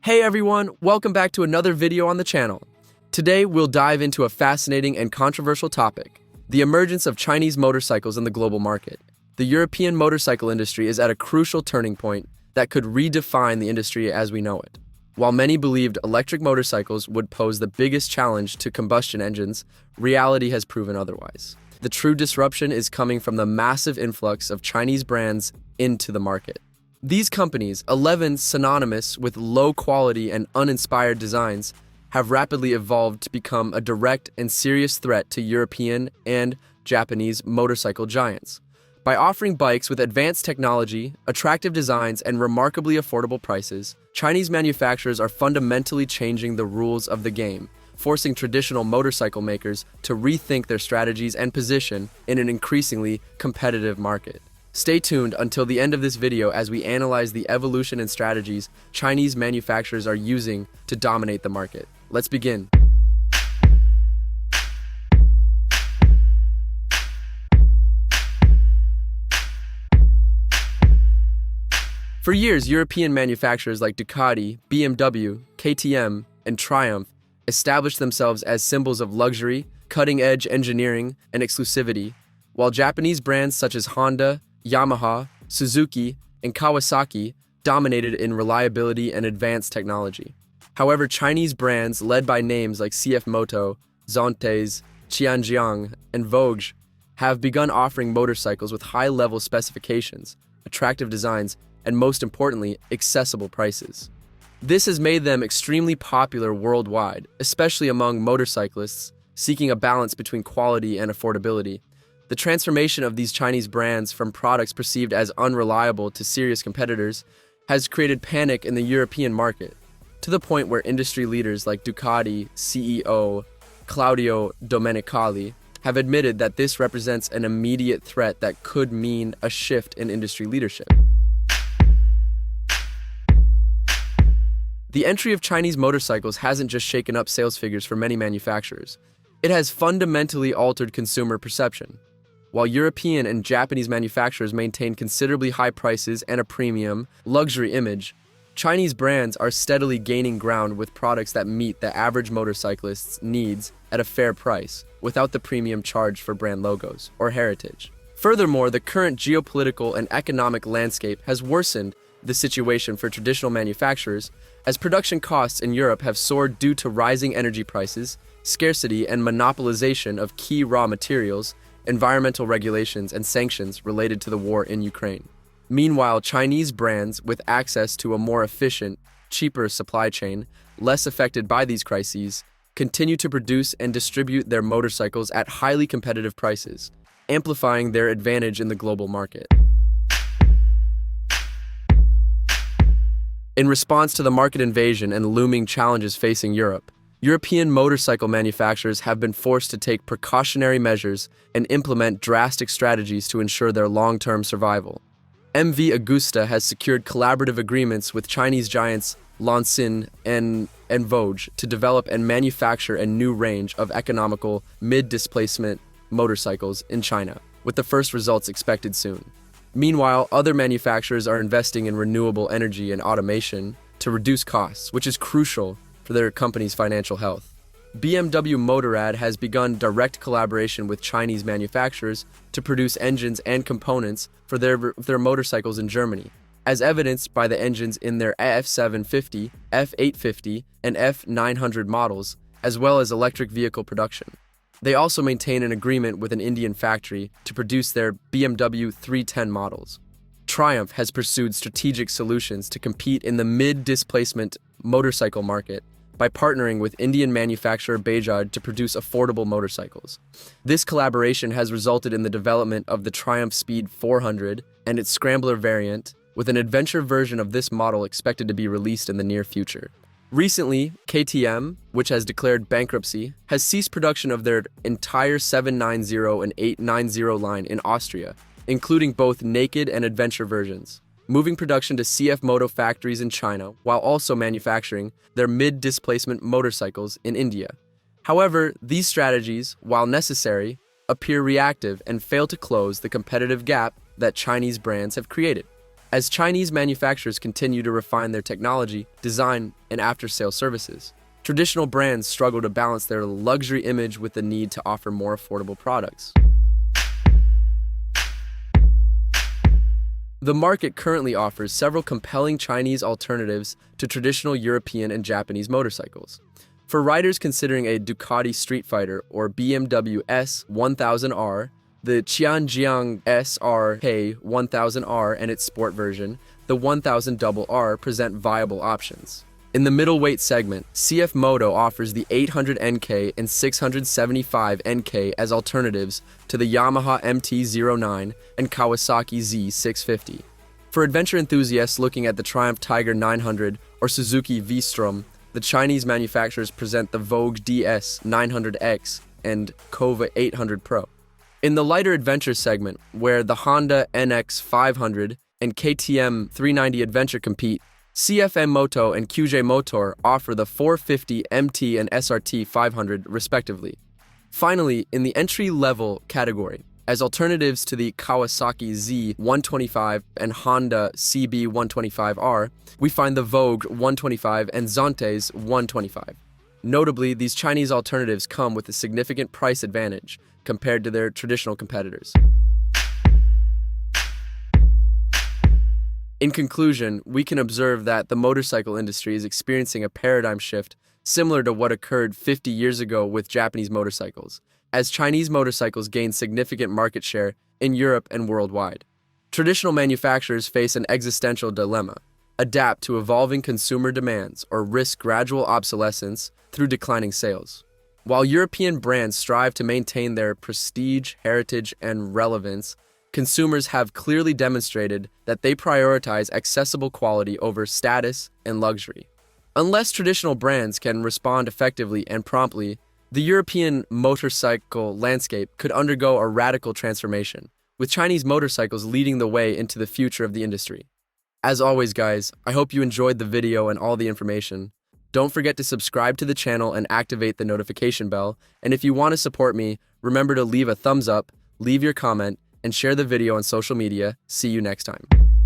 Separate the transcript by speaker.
Speaker 1: Hey everyone, welcome back to another video on the channel. Today we'll dive into a fascinating and controversial topic, the emergence of Chinese motorcycles in the global market. The European motorcycle industry is at a crucial turning point that could redefine the industry as we know it. While many believed electric motorcycles would pose the biggest challenge to combustion engines, reality has proven otherwise. The true disruption is coming from the massive influx of Chinese brands into the market. These companies, 11 synonymous with low quality and uninspired designs, have rapidly evolved to become a direct and serious threat to European and Japanese motorcycle giants. By offering bikes with advanced technology, attractive designs, and remarkably affordable prices, Chinese manufacturers are fundamentally changing the rules of the game, forcing traditional motorcycle makers to rethink their strategies and position in an increasingly competitive market. Stay tuned until the end of this video as we analyze the evolution and strategies Chinese manufacturers are using to dominate the market. Let's begin. For years, European manufacturers like Ducati, BMW, KTM, and Triumph established themselves as symbols of luxury, cutting-edge engineering, and exclusivity, while Japanese brands such as Honda, Yamaha, Suzuki, and Kawasaki dominated in reliability and advanced technology. However, Chinese brands led by names like CFMOTO, Zontes, Qianjiang, and Vogue have begun offering motorcycles with high-level specifications, attractive designs, and most importantly, accessible prices. This has made them extremely popular worldwide, especially among motorcyclists seeking a balance between quality and affordability. The transformation of these Chinese brands from products perceived as unreliable to serious competitors has created panic in the European market, to the point where industry leaders like Ducati CEO Claudio Domenicali have admitted that this represents an immediate threat that could mean a shift in industry leadership. The entry of Chinese motorcycles hasn't just shaken up sales figures for many manufacturers. It has fundamentally altered consumer perception. While European and Japanese manufacturers maintain considerably high prices and a premium, luxury image, Chinese brands are steadily gaining ground with products that meet the average motorcyclist's needs at a fair price, without the premium charged for brand logos or heritage. Furthermore, the current geopolitical and economic landscape has worsened the situation for traditional manufacturers, as production costs in Europe have soared due to rising energy prices, scarcity and monopolization of key raw materials, environmental regulations, and sanctions related to the war in Ukraine. Meanwhile, Chinese brands with access to a more efficient, cheaper supply chain, less affected by these crises, continue to produce and distribute their motorcycles at highly competitive prices, amplifying their advantage in the global market. In response to the market invasion and looming challenges facing Europe, European motorcycle manufacturers have been forced to take precautionary measures and implement drastic strategies to ensure their long-term survival. MV Agusta has secured collaborative agreements with Chinese giants Lansin and Vogue to develop and manufacture a new range of economical mid-displacement motorcycles in China, with the first results expected soon. Meanwhile, other manufacturers are investing in renewable energy and automation to reduce costs, which is crucial for their company's financial health. BMW Motorrad has begun direct collaboration with Chinese manufacturers to produce engines and components for their motorcycles in Germany, as evidenced by the engines in their F750, F850, and F900 models, as well as electric vehicle production. They also maintain an agreement with an Indian factory to produce their BMW 310 models. Triumph has pursued strategic solutions to compete in the mid-displacement motorcycle market by partnering with Indian manufacturer Bajaj to produce affordable motorcycles. This collaboration has resulted in the development of the Triumph Speed 400 and its Scrambler variant, with an adventure version of this model expected to be released in the near future. Recently, KTM, which has declared bankruptcy, has ceased production of their entire 790 and 890 line in Austria, including both naked and adventure versions, moving production to CFMOTO factories in China while also manufacturing their mid-displacement motorcycles in India. However, these strategies, while necessary, appear reactive and fail to close the competitive gap that Chinese brands have created. as Chinese manufacturers continue to refine their technology, design, and after-sale services. Traditional brands struggle to balance their luxury image with the need to offer more affordable products. The market currently offers several compelling Chinese alternatives to traditional European and Japanese motorcycles. For riders considering a Ducati Street Fighter or BMW S1000R, the Tianjiang SRK 1000R and its sport version, the 1000RR, present viable options. In the middleweight segment, CFMOTO offers the 800 NK and 675 NK as alternatives to the Yamaha MT-09 and Kawasaki Z650. For adventure enthusiasts looking at the Triumph Tiger 900 or Suzuki V-Strom, the Chinese manufacturers present the Vogue DS 900X and Kova 800 Pro. In the lighter adventure segment, where the Honda NX 500 and KTM 390 Adventure compete, CFMOTO and QJ Motor offer the 450 MT and SRT 500 respectively. Finally, in the entry-level category, as alternatives to the Kawasaki Z125 and Honda CB125R, we find the Vogue 125 and Zontes 125. Notably, these Chinese alternatives come with a significant price advantage compared to their traditional competitors. In conclusion, we can observe that the motorcycle industry is experiencing a paradigm shift similar to what occurred 50 years ago with Japanese motorcycles, as Chinese motorcycles gain significant market share in Europe and worldwide. Traditional manufacturers face an existential dilemma: adapt to evolving consumer demands or risk gradual obsolescence through declining sales. While European brands strive to maintain their prestige, heritage, and relevance, consumers have clearly demonstrated that they prioritize accessible quality over status and luxury. Unless traditional brands can respond effectively and promptly, the European motorcycle landscape could undergo a radical transformation, with Chinese motorcycles leading the way into the future of the industry. As always, guys, I hope you enjoyed the video and all the information. Don't forget to subscribe to the channel and activate the notification bell. And if you want to support me, remember to leave a thumbs up, leave your comment, and share the video on social media. See you next time.